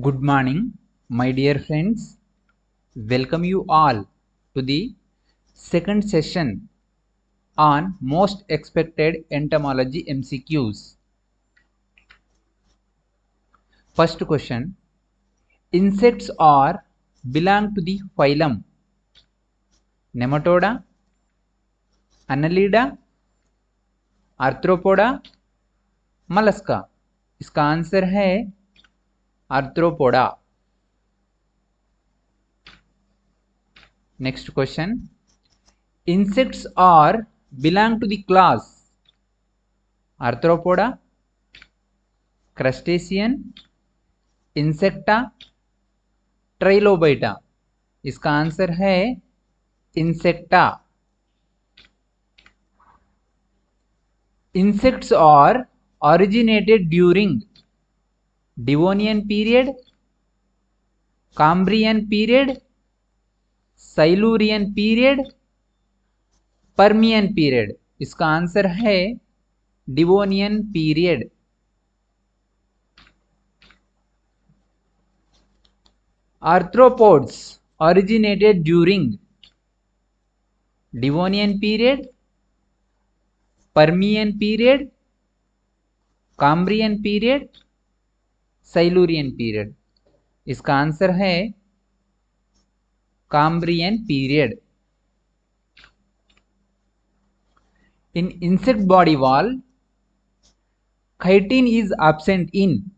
Good morning, my dear friends. Welcome you all to the second session on most expected entomology MCQs. First question: insects are belong to the phylum Nematoda, Annelida, Arthropoda, Mollusca. इसका answer है arthropoda. Next question: insects are belong to the class Arthropoda, Crustacean, Insecta, Trilobita. इसका answer है Insecta. Insects are originated during Devonian period, Cambrian period, Silurian period, Permian period. इसका answer है Devonian period. Arthropods originated during Devonian period, Permian period, Cambrian period, Silurian period. इसका answer है Cambrian period. In insect body wall, chitin is absent in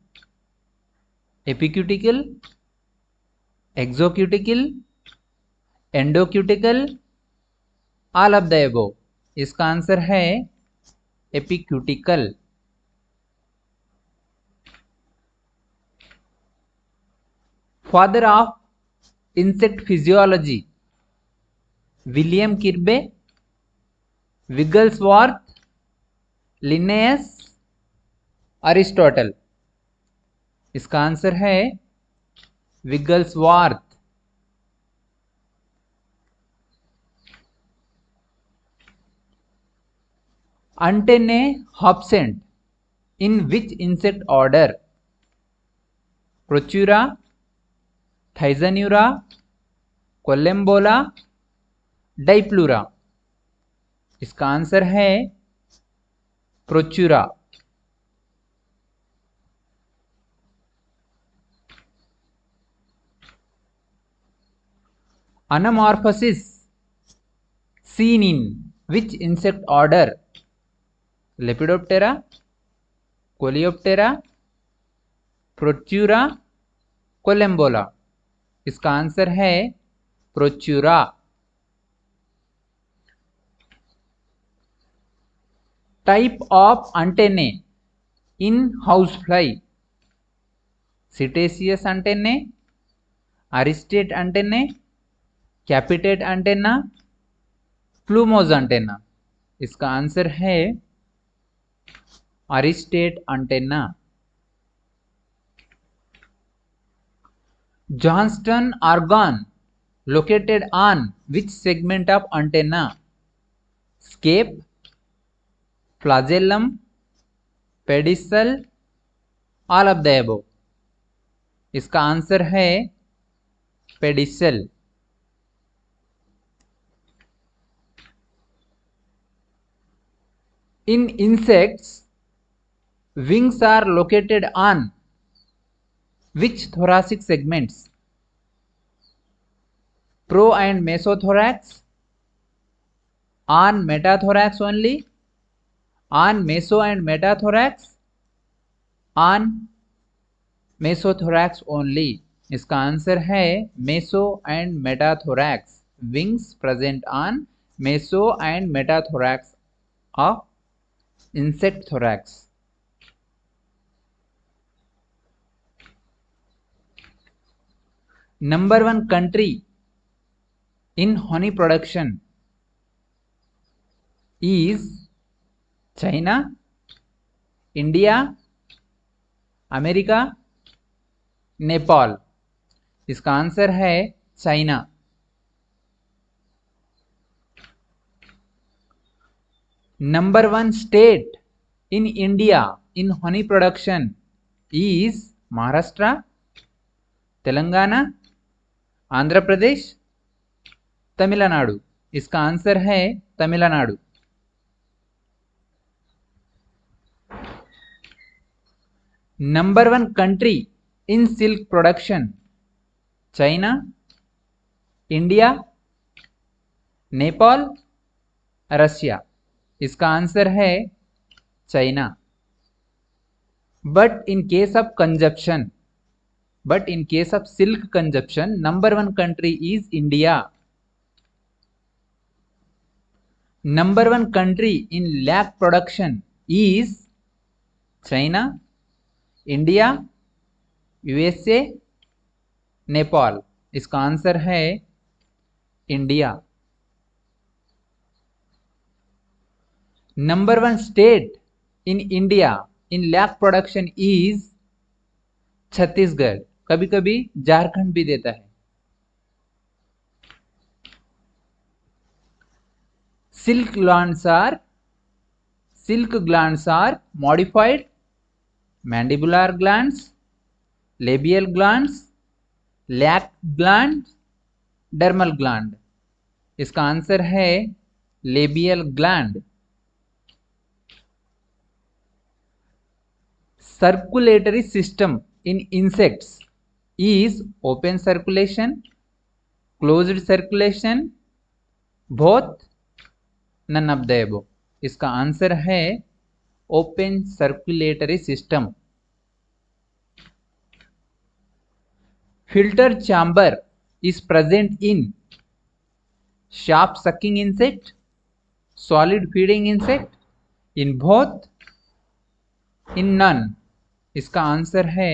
epicuticle, exocuticle, endocuticle, all of the above. इसका answer है epicuticle. Father of insect physiology: William Kirby, Wigglesworth, Linnaeus, Aristotle. इसका answer है Wigglesworth. Antennae absent in which insect order? Procura, Thysanura, Collembola, Diplura. इसका answer है Procura. Anamorphosis seen in which insect order? Lepidoptera, Coleoptera, Procura, Collembola. इसका answer है Procura. Type of antennae in housefly: Cetaceous antennae, Aristate antennae, Capitate antenna, Plumose antenna. इसका answer है Aristate antenna. Johnston organ located on which segment of antenna? Scape, flagellum, pedicel, all of the above. इसका answer है pedicel. In insects, wings are located on which thoracic segments? Pro and mesothorax, on metathorax only, on meso and metathorax, on mesothorax only. इसका answer है meso and metathorax. Wings present on meso and metathorax of insect thorax. Number one country in honey production is China, India, America, Nepal. इसका answer है China. Number one state in India in honey production is Maharashtra, Telangana, Andhra Pradesh, Tamil Nadu. इसका answer है Tamil Nadu. Number 1 country in silk production, China, India, Nepal, Russia. इसका answer है China. But in case of consumption, but in case of silk consumption, number 1 country is India. Number 1 country in lac production is China, India, USA, Nepal. इसका answer है India. Number 1 state in India in lac production is Chhattisgarh. कभी कभी झारखंड भी देता है। Silk glands are modified mandibular glands, labial glands, lac gland, dermal gland। इसका answer है labial gland। Circulatory system in insects is open circulation, closed circulation, both, none of the above। इसका answer है open circulatory system. Filter chamber is present in sharp sucking insect, solid feeding insect, in both, in none। इसका answer है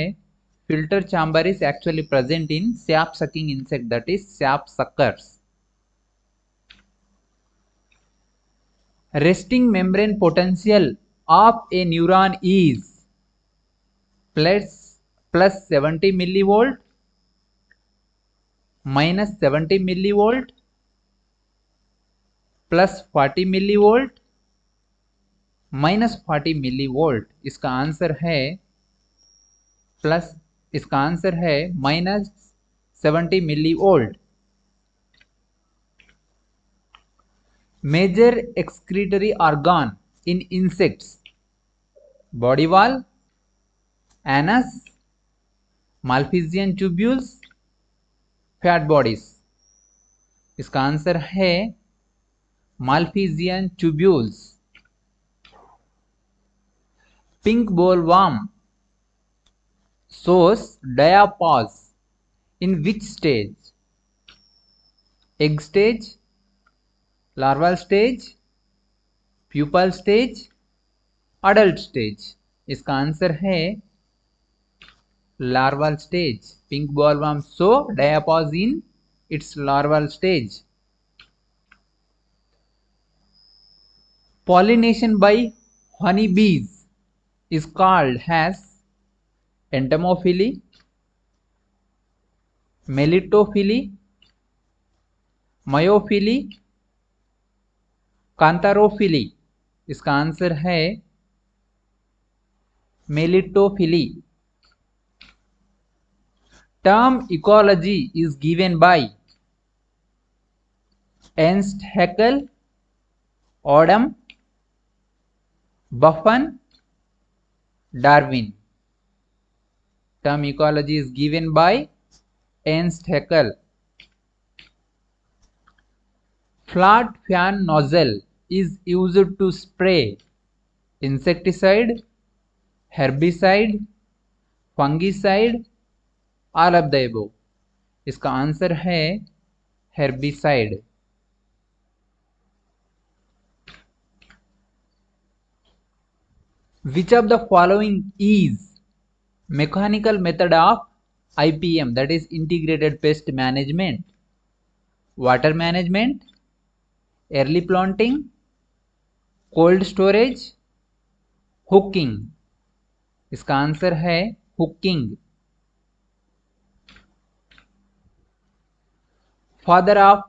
filter chamber is actually present in sap sucking insect, that is sap suckers। Resting membrane potential of a neuron is plus 70 millivolt, minus 70 millivolt, plus 40 millivolt, minus 40 millivolt। इसका answer है minus 70 millivolt। Major excretory organ in insects: body wall, anus, Malpighian tubules, fat bodies। इसका answer है Malpighian tubules। Pink bollworm shows diapause in which stage: egg stage, larval stage, pupal stage, adult stage। इसका answer है larval stage। Pink bollworm show diapause in its larval stage। Pollination by honeybees is called as entomophily, melitophily, myophily, cantharophily. इसका answer है melittophily. Term ecology is given by Ernst Haeckel, Odum, Buffon, Darwin. Term ecology is given by Ernst Haeckel. Flat fan nozzle is used to spray insecticide, herbicide, fungicide, all of the above। इसका answer है herbicide। Which of the following is mechanical method of IPM, that is integrated pest management? Water management, early planting, cold storage, hooking. इसका answer है hooking. Father of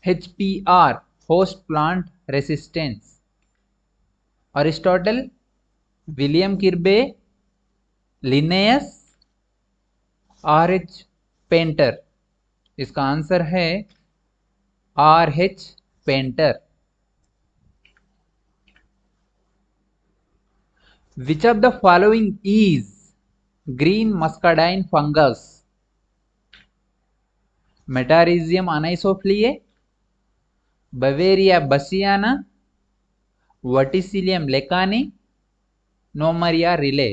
HPR, host plant resistance: Aristotle, William Kirby, Linnaeus, RH Painter. इसका answer है RH Painter. Which of the following is green muscardine fungus? Metarhizium anisopliae, Beauveria bassiana, Verticillium lecanii, Nomuraea rileyi.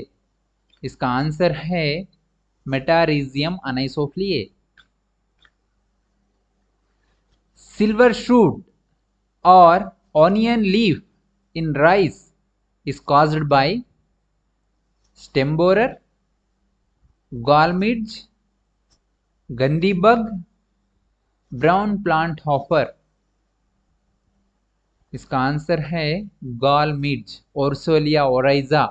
इसका answer है Metarhizium anisopliae. Silver shoot और onion leaf in rice is caused by stem borer, gall midge, gandhi bug, brown plant hopper. इसका answer है gall midges, ओर्सोलिया Oryza.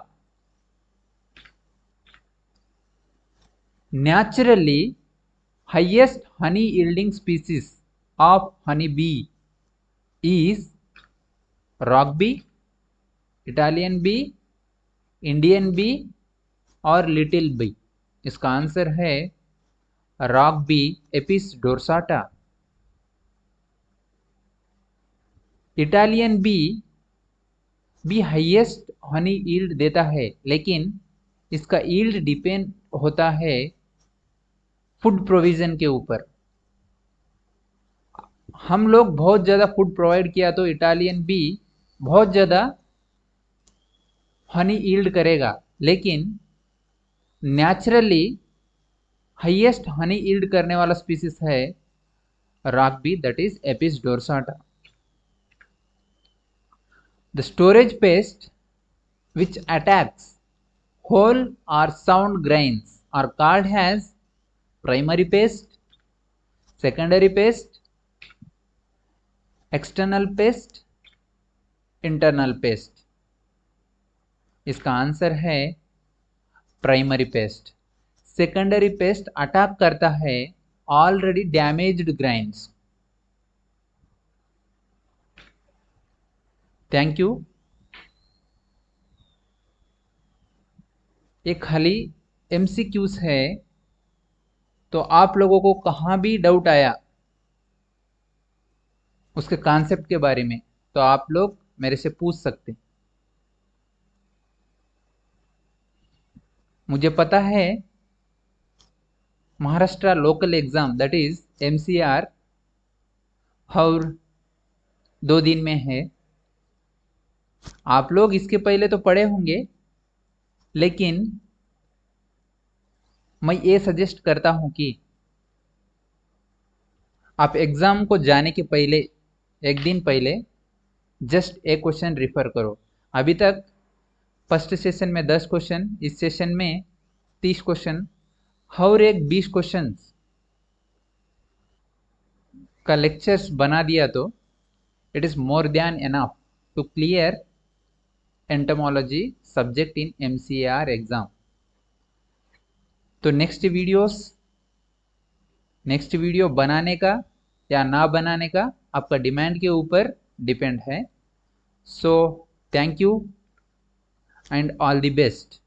Naturally highest honey yielding species of honey bee is rock bee, Italian bee, Indian bee और little B. इसका answer है rock bee, Apis डोर्साटा। Italian B भी highest Honey yield देता है, लेकिन इसका यील्ड डिपेंड होता है फूड प्रोविजन के ऊपर। हम लोग बहुत ज़्यादा फूड प्रोवाइड किया तो इटालियन बी बहुत ज़्यादा हनी यील्ड करेगा, लेकिन नेचुरली हाईएस्ट हनी यील्ड करने वाला स्पीसीज है rock bee, that is Apis डोर्साटा। The storage paste which attacks whole or sound grains are called as primary pest, secondary pest, external pest, internal pest। इसका answer है primary pest. Secondary pest attack करता है already damaged grains. Thank you. ये खाली MCQs है, तो आप लोगों को कहाँ भी डाउट आया उसके कॉन्सेप्ट के बारे में तो आप लोग मेरे से पूछ सकते। मुझे पता है Maharashtra local exam that is MCR और 2 दिन में है। आप लोग इसके पहले तो पढ़े होंगे, लेकिन मैं ये सजेस्ट करता हूं कि आप एग्जाम को जाने के पहले, एक दिन पहले जस्ट एक क्वेश्चन रिफर करो। अभी तक फर्स्ट सेशन में 10 क्वेश्चन, इस सेशन में 30 क्वेश्चन और एक 20 क्वेश्चन का लेक्चर्स बना दिया तो it is more than enough to clear entomology subject in MCR exam. तो नेक्स्ट वीडियो बनाने का या ना बनाने का आपका डिमांड के ऊपर डिपेंड है। So thank you and all the best.